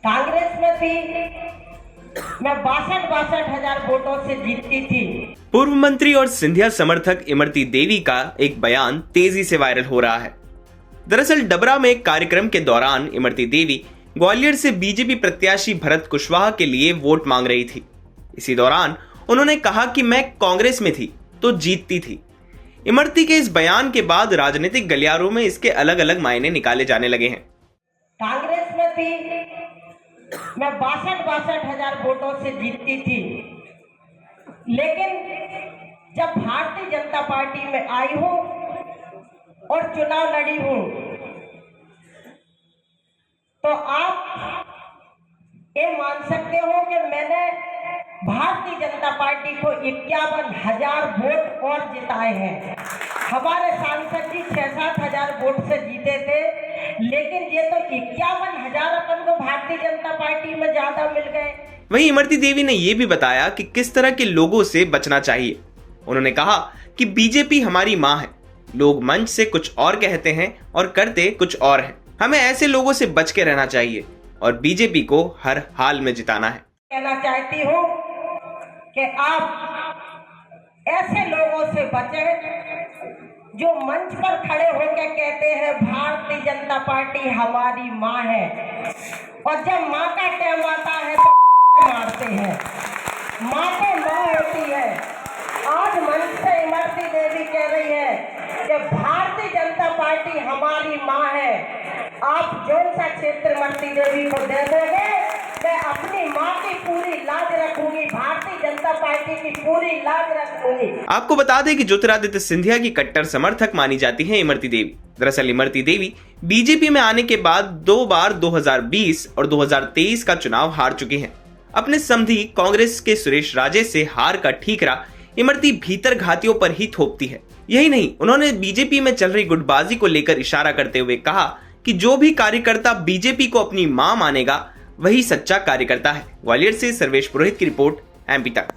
कांग्रेस में थी, मैं 62,000 वोटों से जीतती थी। पूर्व मंत्री और सिंधिया समर्थक इमरती देवी का एक बयान तेजी से वायरल हो रहा है। दरअसल डबरा में एक कार्यक्रम के दौरान इमरती देवी ग्वालियर से बीजेपी प्रत्याशी भरत कुशवाहा के लिए वोट मांग रही थी। इसी दौरान उन्होंने कहा कि मैं कांग्रेस में थी तो जीतती थी। इमरती के इस बयान के बाद राजनीतिक गलियारों में इसके अलग अलग मायने निकाले जाने लगे हैं। कांग्रेस में थी, मैं 62,000 वोटों से जीतती थी, लेकिन जब भारतीय जनता पार्टी में आई हूं और चुनाव लड़ी हूं तो आप ये मान सकते हो कि मैंने भारतीय जनता पार्टी को 51,000 वोट और जिताए हैं। हमारे सांसद जी 6-7 वोट से जीते थे, लेकिन ये तो 51,000 अपन को भारतीय जनता पार्टी में ज्यादा मिल गए। वहीं इमरती देवी ने यह भी बताया कि किस तरह के लोगों से बचना चाहिए। उन्होंने कहा कि बीजेपी हमारी मां है, लोग मंच से कुछ और कहते हैं और करते कुछ और है। हमें ऐसे लोगों से बच के रहना चाहिए और बीजेपी को हर हाल में जिताना है। कहना चाहती हूँ कि आप ऐसे लोगों से बचें जो मंच पर खड़े होकर कहते हैं भारतीय जनता पार्टी हमारी माँ है, और जब माँ का टाइम आता है तो मारते हैं। माँ तो माँ होती है। आज मंच से इमरती देवी कह रही है कि भारतीय जनता पार्टी हमारी माँ है। आप जो सा क्षेत्र इमरती देवी को दे दोगे, मैं अपनी माँ की पूरी लाज रखूंगी, भारतीय जनता पार्टी की पूरी लाज रखूंगी। आपको बता दें कि ज्योतिरादित्य सिंधिया की कट्टर समर्थक मानी जाती है इमरती देवी। दरअसल इमरती देवी बीजेपी में आने के बाद 2 बार 2020 और 2023 का चुनाव हार चुकी हैं। अपने समधी कांग्रेस के सुरेश राजे से हार का ठीकरा इमरती भीतर घातियों पर ही थोपती है। यही नहीं, उन्होंने बीजेपी में चल रही गुटबाजी को लेकर इशारा करते हुए कहा कि जो भी कार्यकर्ता बीजेपी को अपनी मां मानेगा वही सच्चा कार्यकर्ता है। ग्वालियर से सर्वेश पुरोहित की रिपोर्ट, एमपी तक।